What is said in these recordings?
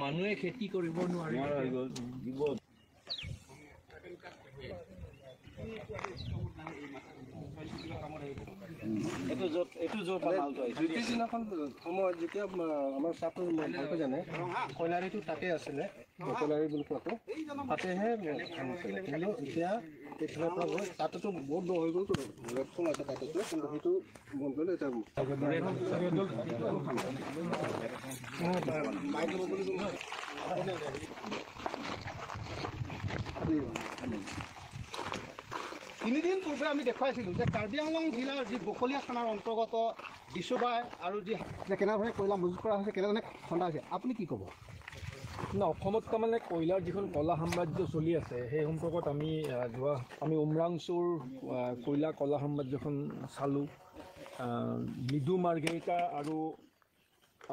মানুহে খেতি কৰিব নোৱাৰে। ব্ৰিটিছদিনাখন সময়ত যেতিয়া আমাৰ চাহটো ভালকৈ জানে কয়লাৰীটো তাতে আছিলে, কয়লাৰী বুলি কোৱাটো তাতেহে আনিছিলে। কিন্তু এতিয়া এইফালৰ পৰা গৈ তাতেতো বহুত দ হৈ গ'লতো, ৰেপচন আছে তাতে, কিন্তু সেইটো বন্ধ কৰিলে এতিয়া তিনিদিন পূৰ্বে আমি দেখুৱাইছিলোঁ যে কাৰ্বি আংলং জিলাৰ যি বকলীয়া থানাৰ অন্তৰ্গত ডিচুবাই আৰু যি কেনেধৰণে কয়লা মজুত কৰা হৈছে, কেনেধৰণে খন্দা হৈছে, আপুনি কি ক'ব? অসমত তাৰমানে কয়লাৰ যিখন কলা সাম্ৰাজ্য চলি আছে সেই সম্পৰ্কত আমি উমৰাংচুৰ কয়লা সাম্ৰাজ্যখন চালোঁ। মৃদু মাৰ্ঘেৰিটা আৰু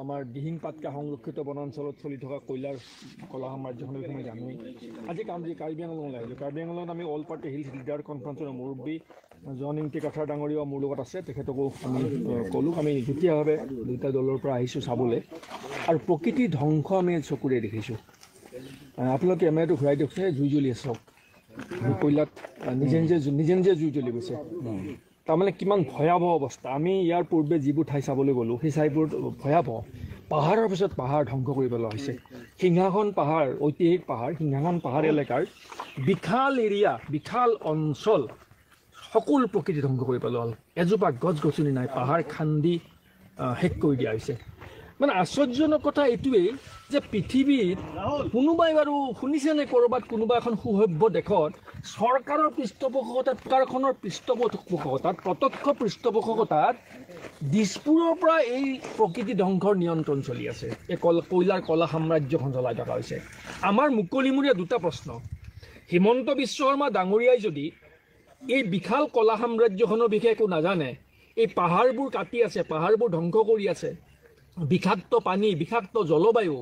আমাৰ দিহিং পাটকা সংৰক্ষিত বনাঞ্চলত চলি থকা কলা সাম্ৰাজ্যখনৰ বিষয়ে আমি জানোৱেই। আজি কাৰ্বি আংলঙলৈ আহিলোঁ। কাৰ্বি আংলঙত আমি অল পাৰ্টি হিলছ লিডাৰ কনফাৰেন্সৰ মুৰব্বী জন ইংতি কাঠাৰ ডাঙৰীয়া মোৰ লগত আছে, তেখেতকো আমি ক'লোঁ আমি যুটীয়াভাৱে দুটা দলৰ পৰা আহিছোঁ চাবলৈ, আৰু প্ৰকৃতিৰ ধ্বংস আমি চকুৰে দেখিছোঁ। আপোনালোকে কেমেৰাটো ঘূৰাই দিয়কচোন, জুই জ্বলি আছে চব, কয়লাত নিজে নিজে জুই জ্বলি গৈছে। তাৰমানে কিমান ভয়াৱহ অৱস্থা। আমি ইয়াৰ পূৰ্বে যিবোৰ ঠাই চাবলৈ গ'লোঁ সেই ঠাইবোৰ ভয়াৱহ। পাহাৰৰ পিছত পাহাৰ ধ্বংস কৰি পেলোৱা হৈছে। সিংহাসন পাহাৰ, ঐতিহাসিক পাহাৰ, সিংহাসন পাহাৰ এলেকাৰ বিশাল এৰিয়া, বিশাল অঞ্চল সকলো প্ৰকৃতি ধ্বংস কৰি পেলোৱা হ'ল। এজোপা গছ গছনি নাই, পাহাৰ খান্দি শেষ কৰি দিয়া হৈছে। মানে আশ্চৰ্যজনক কথা এইটোৱেই যে পৃথিৱীত কোনোবাই বাৰু শুনিছেনে ক'ৰবাত কোনোবা এখন সুসভ্য দেশত চৰকাৰৰ পৃষ্ঠপোষকতাত, চৰকাৰখনৰ পৃষ্ঠপোষকতাত, প্ৰত্যক্ষ পৃষ্ঠপোষকতাত দিছপুৰৰ পৰা এই প্ৰকৃতি ধ্বংসৰ নিয়ন্ত্ৰণ চলি আছে, এই কয়লাৰ কলা সাম্ৰাজ্যখন চলাই থকা হৈছে। আমাৰ মুকলিমূৰীয়া দুটা প্ৰশ্ন। হিমন্ত বিশ্ব শৰ্মা ডাঙৰীয়াই যদি এই বিশাল কলা সাম্ৰাজ্যখনৰ বিষয়ে একো নাজানে, এই পাহাৰবোৰ কাটি আছে, পাহাৰবোৰ ধ্বংস কৰি আছে, বিষাক্ত পানী, বিষাক্ত জলবায়ু,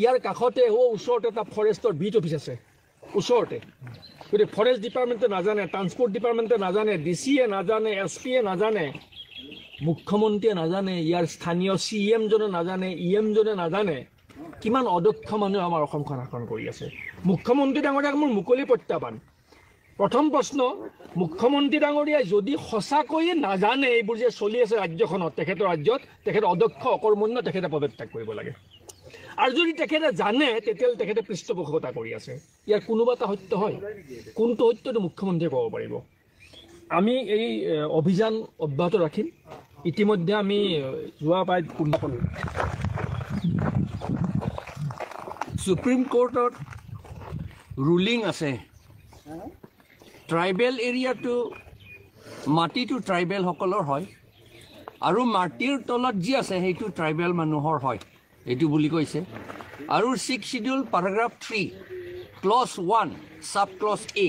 ইয়াৰ কাষতে ওচৰতে এটা ফৰেষ্টৰ বিট অফিচ আছে ওচৰতে, গতিকে ফৰেষ্ট ডিপাৰ্টমেণ্টে নাজানে, ট্ৰান্সপৰ্ট ডিপাৰ্টমেণ্টে নাজানে, ডিচিয়ে নাজানে, এছপিয়ে নাজানে, মুখ্যমন্ত্ৰীয়ে নাজানে, ইয়াৰ স্থানীয় CM-জনে নাজানে, EM-জনে নাজানে। কিমান অদক্ষ মানুহে আমাৰ অসমখন শাসন কৰি আছে। মুখ্যমন্ত্ৰী ডাঙৰীয়াক মোৰ মুকলি প্ৰত্যাহ্বান। প্ৰথম প্ৰশ্ন, মুখ্যমন্ত্ৰী ডাঙৰীয়াই যদি সঁচাকৈয়ে নাজানে এইবোৰ যে চলি আছে ৰাজ্যখনত, তেখেতৰ ৰাজ্যত, তেখেত অদক্ষ, অকৰ্মণ্য, তেখেতে পদত্যাগ কৰিব লাগে। আৰু যদি তেখেতে জানে তেতিয়াহ'লে তেখেতে পৃষ্ঠপোষকতা কৰি আছে। ইয়াৰ কোনোবা এটা সত্য হয়, কোনটো সত্যটো মুখ্যমন্ত্ৰীয়ে ক'ব পাৰিব। আমি এই অভিযান অব্যাহত ৰাখিম। ইতিমধ্যে আমি যোৱা প্ৰায় 15 সুপ্ৰিম কোৰ্টত ৰুলিং আছে, ট্ৰাইবেল এৰিয়াটো মাটিটো ট্ৰাইবেলসকলৰ হয়, আৰু মাটিৰ তলত যি আছে সেইটো ট্ৰাইবেল মানুহৰ হয়, এইটো বুলি কৈছে। আৰু 6 schedule paragraph 3 clause 1 sub clause A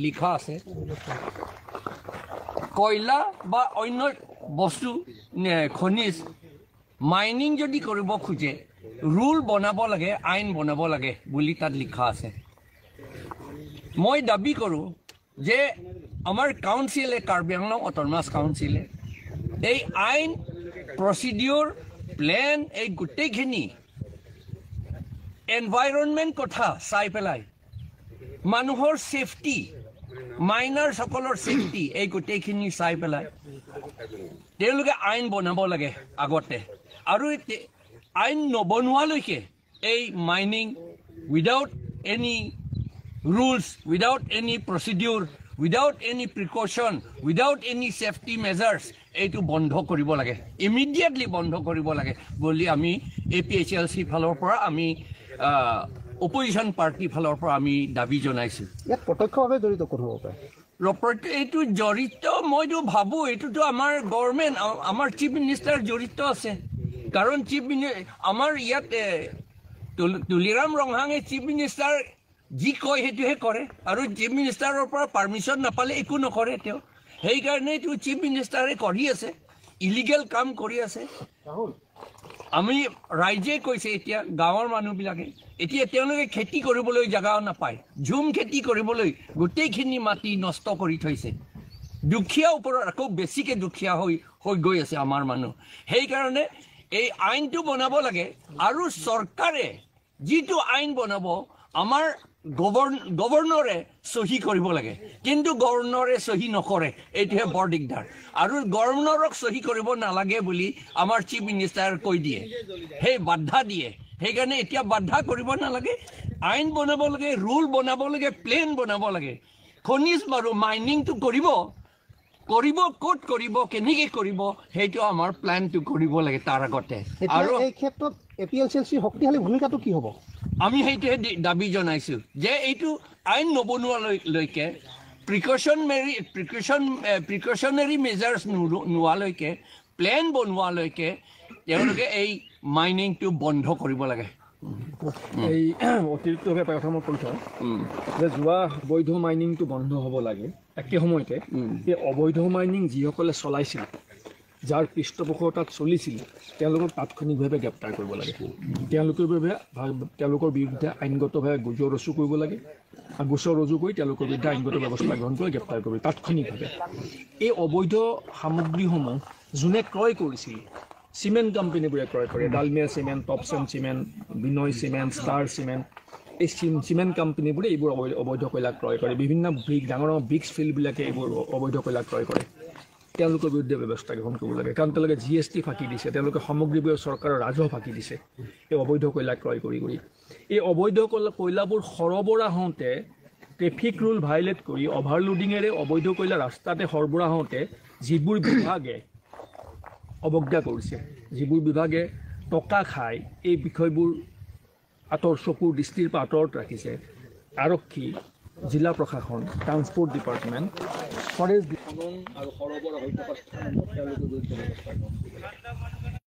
লিখা আছে, কয়লা বা অন্য বস্তু খনিজ মাইনিং যদি কৰিব খোজে ৰুল বনাব লাগে, আইন বনাব লাগে বুলি তাত লিখা আছে। মই দাবী কৰোঁ যে আমাৰ কাউন্সিলে, কাৰ্বি আংলং অট'নমাছ কাউন্সিলে এই আইন, প্ৰচিডিউৰ, প্লেন, এই গোটেইখিনি এনভাইৰনমেণ্ট কথা চাই পেলাই মানুহৰ ছেফটি, মাইনাৰসকলৰ ছেফটি, এই গোটেইখিনি চাই পেলাই তেওঁলোকে আইন বনাব লাগে আগতে। আৰু আইন নবনোৱালৈকে এই mining without any rules, without any procedure, without any precaution, without any safety measures এইটো বন্ধ কৰিব লাগে, ইমিডিয়েটলি বন্ধ কৰিব লাগে বুলি আমি APHLC ফালৰ পৰা, আমি অপজিশ্যন পাৰ্টিৰ ফালৰ পৰা আমি দাবী জনাইছোঁ। ইয়াত প্ৰত্যক্ষভাৱে জড়িত কোন হ'ব পাৰে? এইটো জড়িত মইতো ভাবোঁ এইটোতো আমাৰ গভৰ্ণমেণ্ট, আমাৰ চিফ মিনিষ্টাৰ জড়িত আছে। কাৰণ আমাৰ ইয়াত তুলিৰাম ৰংহাঙে চিফ মিনিষ্টাৰ যি কয় সেইটোহে কৰে, আৰু চিফ মিনিষ্টাৰৰ পৰা পাৰ্মিশ্যন নাপালে একো নকৰে তেওঁ। সেইকাৰণেতো চিফ মিনিষ্টাৰে কৰি আছে, ইলিগেল কাম কৰি আছে। আমি ৰাইজে কৈছে, এতিয়া গাঁৱৰ মানুহবিলাকে এতিয়া তেওঁলোকে খেতি কৰিবলৈ জেগাও নাপায়, ঝুম খেতি কৰিবলৈ গোটেইখিনি মাটি নষ্ট কৰি থৈছে। দুখীয়া ওপৰত আকৌ বেছিকৈ দুখীয়া হৈ গৈ আছে আমাৰ মানুহ সেইকাৰণে এই আইনটো বনাব লাগে আৰু চৰকাৰে যিটো আইন বনাব আমাৰ গভৰ্ণৰে চহী কৰিব লাগে কিন্তু গভৰ্ণৰে চহী নকৰে এইটোহে বৰ দিগদাৰ আৰু গভৰ্ণৰক চহী কৰিব নালাগে বুলি আমাৰ চিফ মিনিষ্টাৰে কৈ দিয়ে সেই বাধা দিয়ে সেইকাৰণে এতিয়া বাধা কৰিব নালাগে আইন বনাব লাগে ৰুল বনাব লাগে প্লেন বনাব লাগে খনিজ বাৰু মাইনিংটো কৰিব ক'ত কৰিব কেনেকৈ কৰিব সেইটো আমাৰ প্লেনটো কৰিব লাগে তাৰ আগতে আৰু এই ক্ষেত্ৰত APLCLCৰ শক্তিশালী ভূমিকাটো কি হ'ব আমি সেইটোৱে দাবী জনাইছোঁ যে এইটো আইন নবনোৱালৈকে প্ৰিকশ্যনেৰী মেজাৰ্ছ নোহোৱালৈকে প্লেন বনোৱালৈকে তেওঁলোকে এই মাইনিংটো বন্ধ কৰিব লাগে এই অতিৰিক্তভাৱে এটা কথা মই কৈ থওঁ যে যোৱা অবৈধ মাইনিংটো বন্ধ হ'ব লাগে একে সময়তে এই অবৈধ মাইনিং যিসকলে চলাইছিল যাৰ পৃষ্ঠপোষকতাত চলিছিল তেওঁলোকক তাৎক্ষণিকভাৱে গ্ৰেপ্তাৰ কৰিব লাগে তেওঁলোকৰ বিৰুদ্ধে আইনগতভাৱে গোচৰ ৰুজু কৰিব লাগে আৰু গোচৰ ৰুজু কৰি তেওঁলোকৰ বিৰুদ্ধে আইনগত ব্যৱস্থা গ্ৰহণ কৰি গ্ৰেপ্তাৰ কৰিব তাৎক্ষণিকভাৱে এই অবৈধ সামগ্ৰীসমূহ যোনে ক্ৰয় কৰিছিল চিমেণ্ট কোম্পানীবোৰে ক্ৰয় কৰে ডালমিয়া চিমেণ্ট টপচন চিমেণ্ট বিনয় চিমেণ্ট ষ্টাৰ চিমেণ্ট এই চিমেণ্ট কোম্পানীবোৰে এইবোৰ অবৈধ কয়লা ক্ৰয় কৰে বিভিন্ন ডাঙৰ ব্ৰিক্স ফিল্ডবিলাকে এইবোৰ অবৈধ কয়লা ক্ৰয় কৰে তেওঁলোকৰ বিৰুদ্ধে ব্যৱস্থা গ্ৰহণ কৰিব লাগে কাৰণ তেওঁলোকে GST ফাঁকি দিছে তেওঁলোকে সামগ্ৰীবোৰ চৰকাৰৰ ৰাজহ ফাঁকি দিছে এই অবৈধ কয়লা ক্ৰয় কৰি এই অবৈধ কয়লাবোৰ সৰবৰাহ হওঁতে ট্ৰেফিক ৰুল ভাইলেট কৰি অভাৰলোডিঙেৰে অবৈধ কয়লা ৰাস্তাতে সৰবৰাহ হওঁতে যিবোৰ বিভাগে অৱজ্ঞা কৰিছে যিবোৰ বিভাগে টকা খাই এই বিষয়বোৰ চকুৰ দৃষ্টিৰ পৰা আঁতৰত ৰাখিছে আৰক্ষী জিলা প্ৰশাসন ট্ৰান্সপৰ্ট ডিপাৰ্টমেণ্ট ফৰেষ্ট খনন আৰু সৰবৰাহ হৈ থকা স্থান তেওঁলোকৰ বিৰুদ্ধে ব্যৱস্থা গ্ৰহণ কৰিব